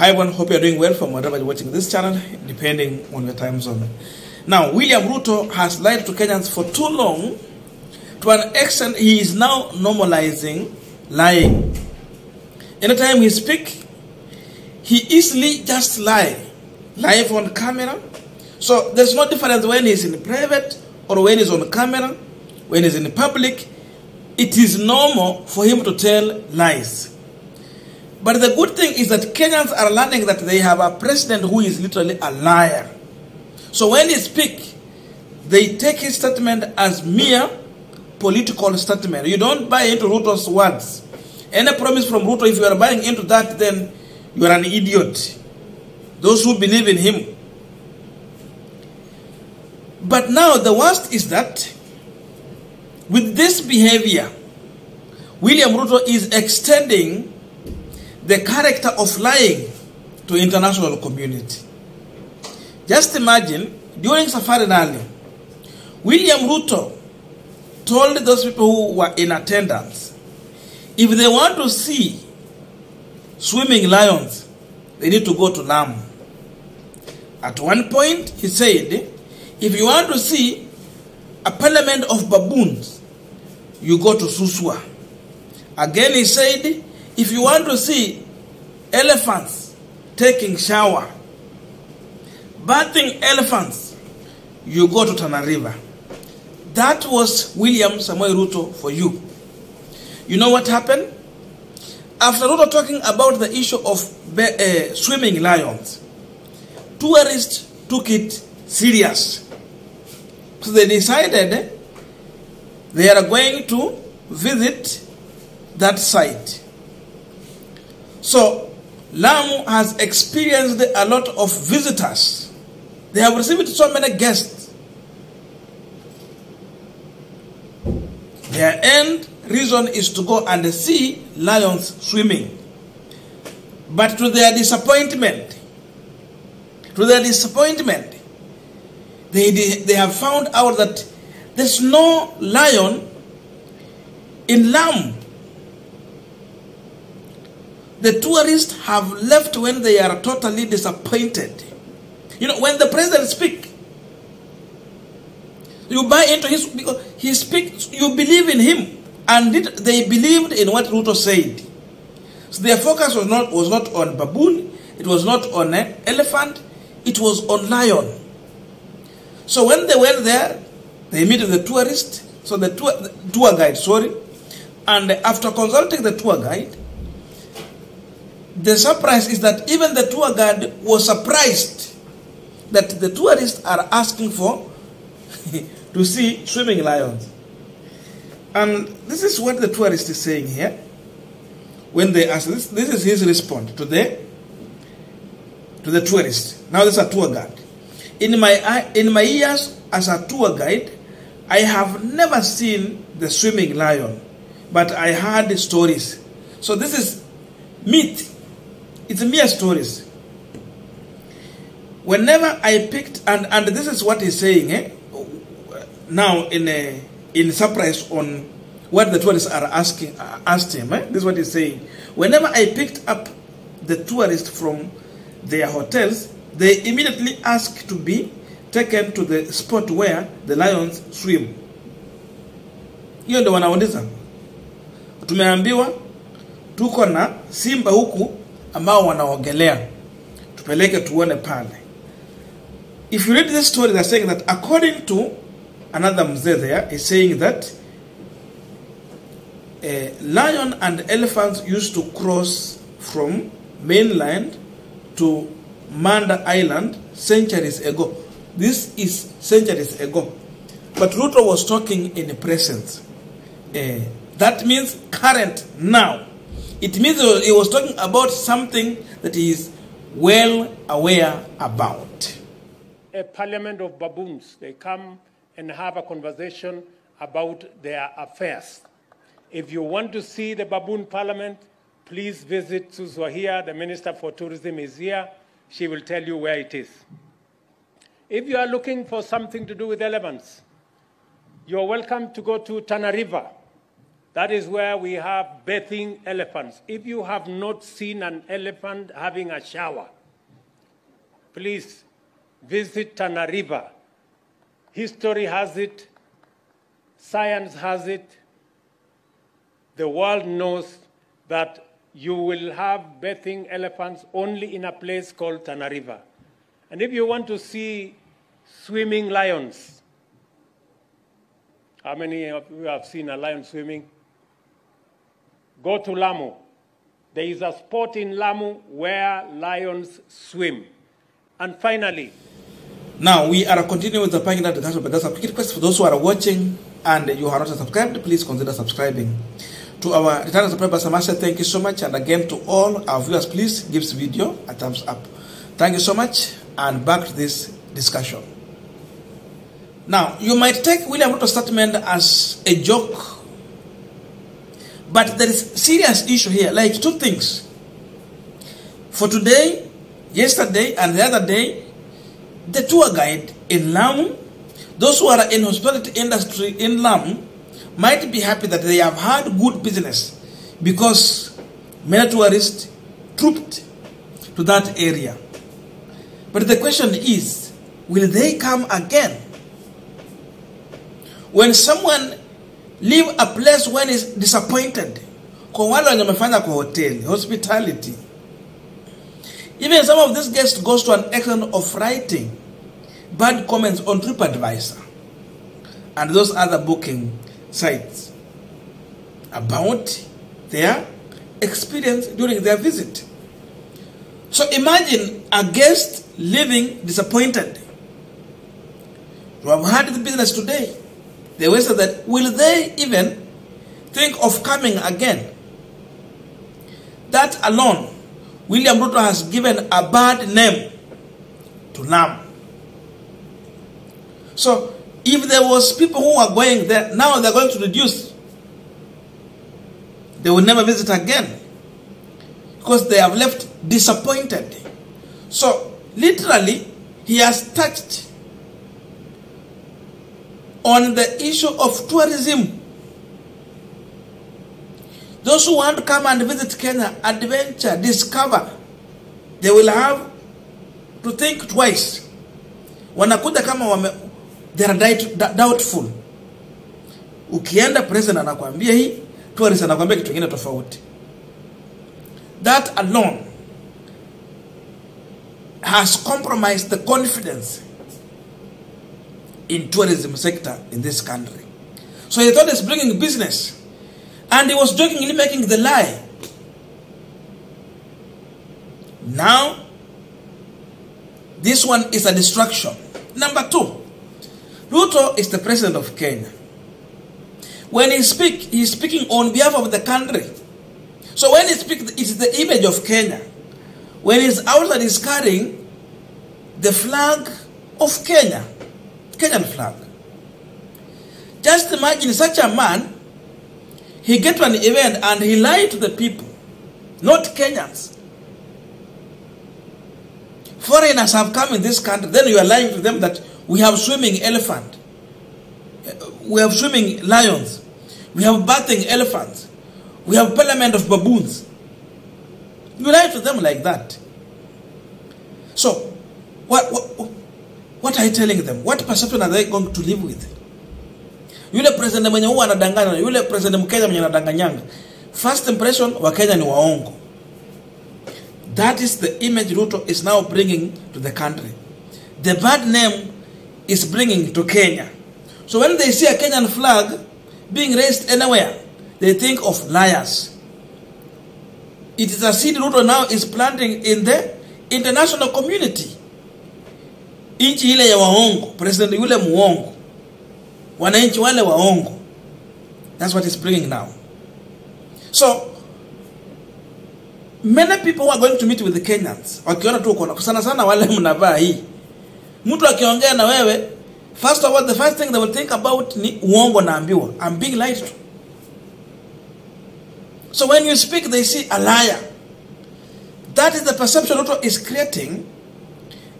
Hi everyone, hope you are doing well from wherever you're watching this channel, depending on your time zone. Now, William Ruto has lied to Kenyans for too long. To an extent, he is now normalizing lying. Anytime he speaks, he easily just lie. Live on camera. So there's no difference when he's in private or when he's on camera, when he's in public. It is normal for him to tell lies. But the good thing is that Kenyans are learning that they have a president who is literally a liar. So when he speaks, they take his statement as mere political statement. You don't buy into Ruto's words. Any promise from Ruto, if you are buying into that, then you are an idiot. Those who believe in him. But now the worst is that with this behavior, William Ruto is extending the character of lying to international community. Just imagine, during Safari Rally, William Ruto told those people who were in attendance, if they want to see swimming lions, they need to go to Lamu. At one point, he said, if you want to see a parliament of baboons, you go to Suswa. Again, he said, if you want to see elephants taking shower, bathing elephants, you go to Tana River. That was William Samoei Ruto for you. You know what happened? After Ruto talking about the issue of swimming lions, tourists took it serious. So they decided they are going to visit that site. So Lamu has experienced a lot of visitors. They have received so many guests. Their end reason is to go and see lions swimming. But to their disappointment, they have found out that there's no lion in Lamu. The tourists have left when they are totally disappointed. You know, when the president speaks, you buy into his, because he speaks, you believe in him. And they believed in what Ruto said. So their focus was not on baboon, it was not on an elephant, it was on lion. So when they went there, they met the tourist, so the tour guide, and after consulting the tour guide, the surprise is that even the tour guide was surprised that the tourists are asking for to see swimming lions. And this is what the tourist is saying here. When they ask this, this is his response to the tourist. Now this is a tour guide. In my years as a tour guide, I have never seen the swimming lion, but I heard stories. So this is myth. It's mere stories. Whenever I picked, and this is what he's saying, now in surprise on what the tourists are asked him. This is what he's saying. Whenever I picked up the tourists from their hotels, they immediately ask to be taken to the spot where the lions swim. Hiyo ndio wanauliza. Tumeambiwa tuko na simba huku ambao wanaogelea. Tupeleke tuone pale. If you read this story, they're saying that according to another mzee there is saying that lion and elephants used to cross from mainland to Manda Island centuries ago. This is centuries ago. But Ruto was talking in the present. That means current, now. It means he was talking about something that he is well aware about. A parliament of baboons. They come and have a conversation about their affairs. If you want to see the baboon parliament, please visit Suswahia. The Minister for Tourism is here. She will tell you where it is. If you are looking for something to do with elephants, you're welcome to go to Tana River. That is where we have bathing elephants. If you have not seen an elephant having a shower, please visit Tana River. History has it, science has it, the world knows that you will have bathing elephants only in a place called Tana River. And if you want to see swimming lions, how many of you have seen a lion swimming? Go to Lamu. There is a spot in Lamu where lions swim. And finally, now we are continuing with the Pangina discussion, but there's a quick request for those who are watching and you are not subscribed, please consider subscribing. To our returning subscribers, Samasha, thank you so much. And again, to all our viewers, please give this video a thumbs up. Thank you so much, and back to this discussion. Now, you might take William Ruto's statement as a joke, but there is a serious issue here, like two things. For today, yesterday, and the other day, the tour guide in Lamu, those who are in hospitality industry in Lamu, might be happy that they have had good business because many tourists trooped to that area. But the question is, will they come again? When someone leave a place when is disappointed, kwa wale wamefanya kwa hotel, hospitality. Even some of these guests goes to an extent of writing bad comments on TripAdvisor and those other booking sites about their experience during their visit. So imagine a guest leaving disappointed. You have had the business today. They will say that, will they even think of coming again? That alone, William Ruto has given a bad name to Lamu. So if there was people who are going there, now they're going to reduce. They will never visit again because they have left disappointed. So literally, he has touched on the issue of tourism. Those who want to come and visit Kenya, adventure, discover, they will have to think twice. Wanakuja kama they are doubtful. Ukienda president anakuambia hii, tourist anakuambia kitu kingine tofauti. That alone has compromised the confidence in tourism sector in this country. So he thought he's bringing business, and he was jokingly making the lie. Now, this one is a distraction. Number two, Ruto is the president of Kenya. When he speaks, he's speaking on behalf of the country. So when he speaks, it's the image of Kenya. When he's outside, he's carrying the flag of Kenya. Kenyan flag. Just imagine such a man, he get to an event and he lied to the people, not Kenyans. Foreigners have come in this country, then you are lying to them that we have swimming elephant, we have swimming lions, we have bathing elephants, we have parliament of baboons. You lie to them like that. So, what are you telling them? What perception are they going to live with? Yule president mwenye huwa anadanganya, yule president Mkenya mwenye anadanganyanga. First impression, Wakenya ni waongo. That is the image Ruto is now bringing to the country. The bad name is bringing to Kenya. So when they see a Kenyan flag being raised anywhere, they think of liars. It is a seed Ruto now is planting in the international community. Inchi ile ya waongo, president yule muongo, wananchi wale waongo. That's what he's bringing now. So many people who are going to meet with the Kenyans, wakiona tu uko sana sana wale mnavaa hii, mtu akiongea na wewe, first of all, the first thing they will think about ni uongo naambiwa. I'm being lied to. So when you speak, they see a liar. That is the perception Ruto is creating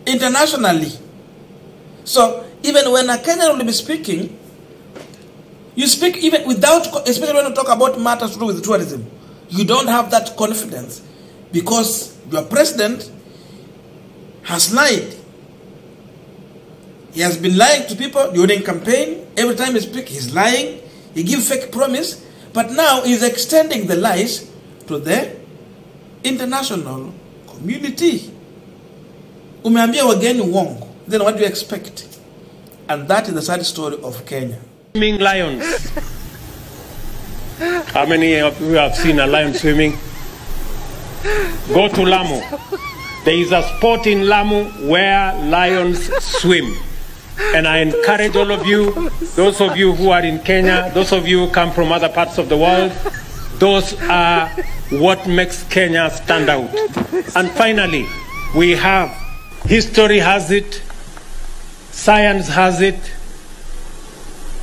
internationally. So even when a Kenyan will be speaking, You speak even without, especially when you talk about matters to do with tourism. You don't have that confidence because your president has lied. He has been lying to people during campaign. Every time he speaks, he's lying. He gives fake promise. But now he's extending the lies to the international community. Umeambia wageni uongo. Then what do you expect? And that is the sad story of Kenya. Swimming lions. How many of you have seen a lion swimming? Go to Lamu. There is a spot in Lamu where lions swim. And I encourage all of you, those of you who are in Kenya, those of you who come from other parts of the world, those are what makes Kenya stand out. And finally, we have, history has it, science has it,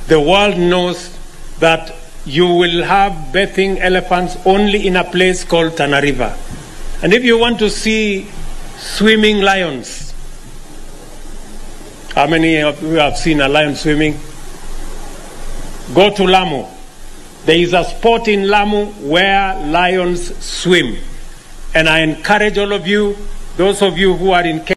the world knows that you will have bathing elephants only in a place called Tana River. And if you want to see swimming lions, how many of you have seen a lion swimming? Go to Lamu. There is a spot in Lamu where lions swim. And I encourage all of you, those of you who are in Kenya,